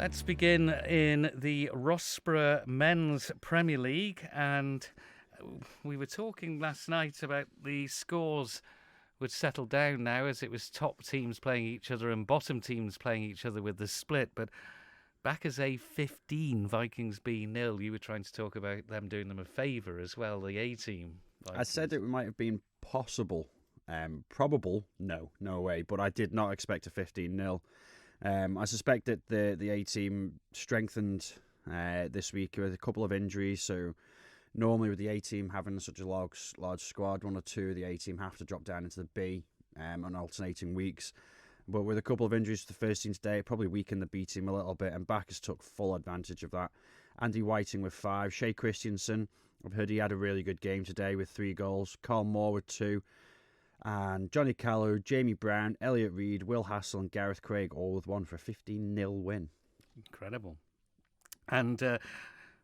Let's begin in the Rossborough Men's Premier League, and we were talking last night about the scores would settle down now as it was top teams playing each other and bottom teams playing each other with the split, but back as a 15, Vikings B 0. You were trying to talk about them doing them a favour as well, the A team. I said it might have been possible, probable, no way, but I did not expect a 15-0. I suspect that the A team strengthened this week with a couple of injuries. So normally with the A team having such a large squad, one or two of the A team have to drop down into the B on alternating weeks. But with a couple of injuries to the first team today, it probably weakened the B team a little bit, and Bacchus took full advantage of that. Andy Whiting with 5, Shea Christensen, I've heard he had a really good game today with 3 goals, Carl Moore with 2, and Johnny Callow, Jamie Brown, Elliot Reid, Will Hassel and Gareth Craig all with 1 for a 15-0 win. Incredible. And the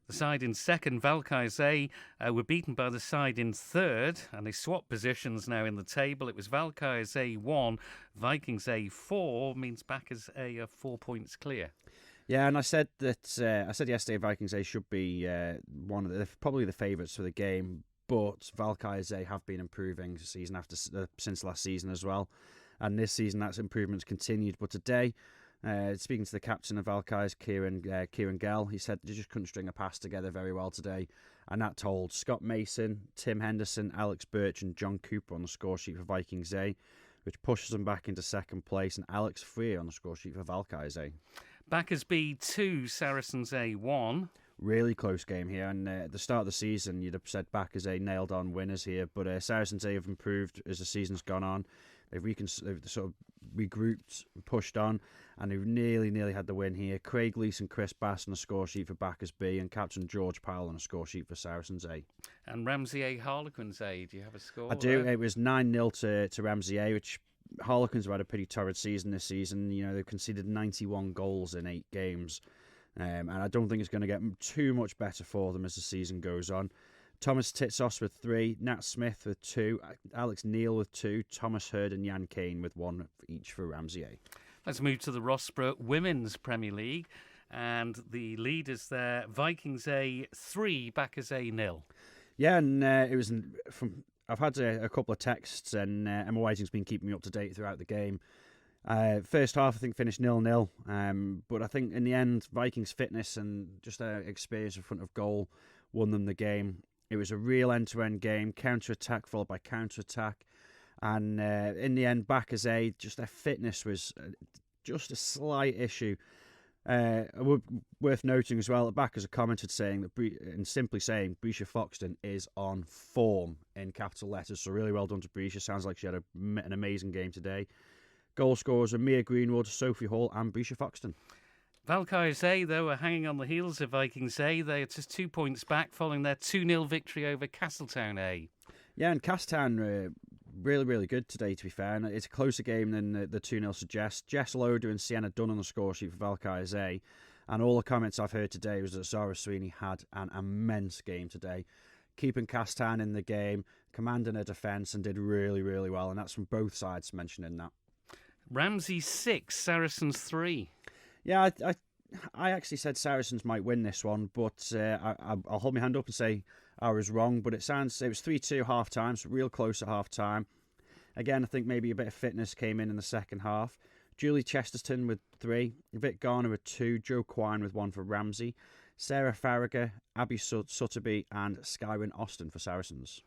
side in second, Valkyries A, were beaten by the side in third, and they swapped positions now in the table. It was Valkyries A 1, Vikings A 4, means Bacchus A are 4 points clear. Yeah, and I said yesterday Vikings A should be probably the favourites for the game, but Valkyries A have been improving since last season as well, and this season that improvement's continued. But today, speaking to the captain of Valkyries, Kieran Gell, he said they just couldn't string a pass together very well today, and that told. Scott Mason, Tim Henderson, Alex Birch and John Cooper on the score sheet for Vikings A, which pushes them back into second place, and Alex Freer on the score sheet for Valkyries A. Bacchus B 2, Saracens A 1. Really close game here, and at the start of the season you'd have said Bacchus A nailed on winners here, but Saracens A have improved as the season's gone on. They've sort of regrouped, pushed on, and they've nearly had the win here. Craig Lees and Chris Bass on the score sheet for Bacchus B, and Captain George Powell on the score sheet for Saracens A. And Ramsey A, Harlequins A, do you have a score? I do. It was 9-0 to Ramsey A, which Harlequins have had a pretty torrid season this season. You know, they've conceded 91 goals in 8 games. And I don't think it's going to get too much better for them as the season goes on. Thomas Titsos with 3, Nat Smith with 2, Alex Neal with 2, Thomas Hurd and Jan Kane with 1 each for Ramsey A. Let's move to the Rossborough Women's Premier League, and the leaders there, Vikings A 3, Bacchus A 0. Yeah, and it was from. I've had a couple of texts, and Emma Whiting's been keeping me up to date throughout the game. First half, I think, finished 0-0. But I think in the end, Vikings' fitness and just their experience in front of goal won them the game. It was a real end-to-end game, counter-attack followed by counter-attack. And in the end, Bacchus A, just their fitness was just a slight issue. Worth noting as well that Bacchus commented saying that, and simply saying, Brescia Foxton is on form in capital letters. So really well done to Brescia. Sounds like she had an amazing game today. Goal scorers are Mia Greenwood, Sophie Hall and Brescia Foxton. Valkyries A, though, are hanging on the heels of Vikings A. They are just 2 points back following their 2-0 victory over Castletown A. Yeah, and Castletown really good today, to be fair. And it's a closer game than the 2-0 suggests. Jess Loder and Sienna Dunn on the score sheet for Valkyries A. And all the comments I've heard today was that Zara Sweeney had an immense game today, keeping Castletown in the game, commanding her defence, and did really well. And that's from both sides mentioning that. Ramsey 6, Saracens 3. Yeah, I actually said Saracens might win this one, but I'll hold my hand up and say I was wrong. But it was 3-2 half time, so real close at half time. Again, I think maybe a bit of fitness came in the second half. Julie Chesterton with 3, Vic Garner with 2, Joe Quine with 1 for Ramsey, Sarah Farragher, Abby Sutterby and Skywin Austin for Saracens.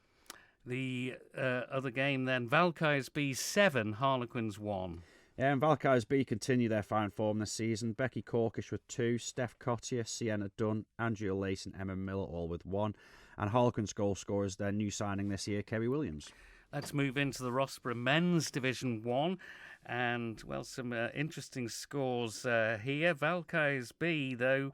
The other game then, Valkyries B 7, Harlequins 1. Yeah, and Valkyries B continue their fine form this season. Becky Corkish with 2, Steph Cottier, Sienna Dunn, Andrea Lace and Emma Miller all with 1. And Harlequins goal scorers, their new signing this year, Kerry Williams. Let's move into the Rossborough Men's Division 1. And, well, some interesting scores here. Valkyries B, though,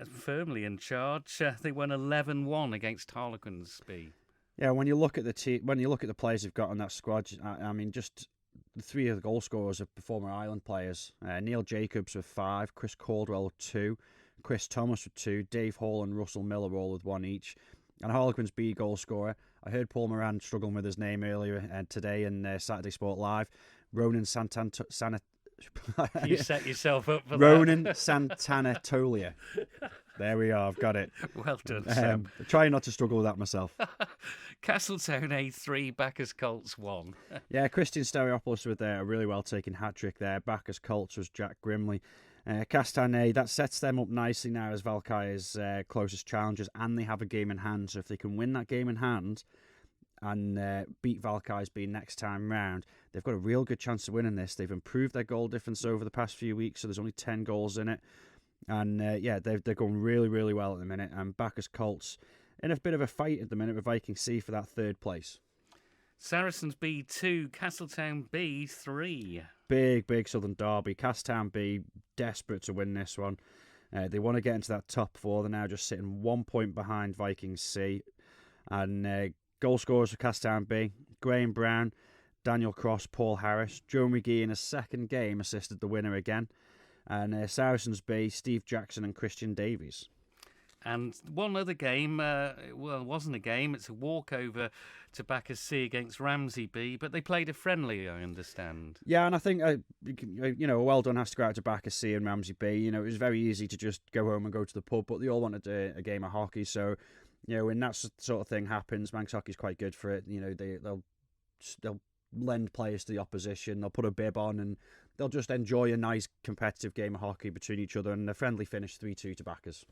firmly in charge. They won 11-1 against Harlequins B. Yeah, when you look at the players they've got on that squad, I mean, just the 3 of the goal scorers are former Island players. Neil Jacobs with 5, Chris Caldwell with 2, Chris Thomas with 2, Dave Hall and Russell Miller all with 1 each. And Harlequins B goal scorer, I heard Paul Moran struggling with his name earlier today in Saturday Sport Live. Ronan You set yourself up for Ronan Santana Tolia. There we are. I've got it. Well done, Sam. Trying not to struggle with that myself. Castletown A3, Bacchus Colts 1. Yeah, Christian Stereopoulos with a really well taken hat trick there. Bacchus Colts was Jack Grimley. Castanet, that sets them up nicely now as Valkyrie's closest challengers, and they have a game in hand. So if they can win that game in hand and beat Valkyries being next time round, they've got a real good chance of winning this. They've improved their goal difference over the past few weeks, so there's only 10 goals in it. And they're going really, really well at the minute. And Bacchus Colts in a bit of a fight at the minute with Viking C for that third place. Saracens B2, Castletown B3. Big Southern derby. Castletown B desperate to win this one. They want to get into that top four. They're now just sitting 1 point behind Viking C. And goal scorers for Castletown B, Graham Brown, Daniel Cross, Paul Harris. Joe McGee in a second game assisted the winner again. And Saracens B, Steve Jackson and Christian Davies. And one other game, well, it wasn't a game, it's a walkover to Bacchus C against Ramsey B, but they played a friendly, I understand. Yeah, and I think, a well done has to go out to Bacchus C and Ramsey B. It was very easy to just go home and go to the pub, but they all wanted a game of hockey. So, when that sort of thing happens, Manx hockey's quite good for it. They'll lend players to the opposition, they'll put a bib on, and they'll just enjoy a nice competitive game of hockey between each other. And a friendly finish 3-2 to Bacchus.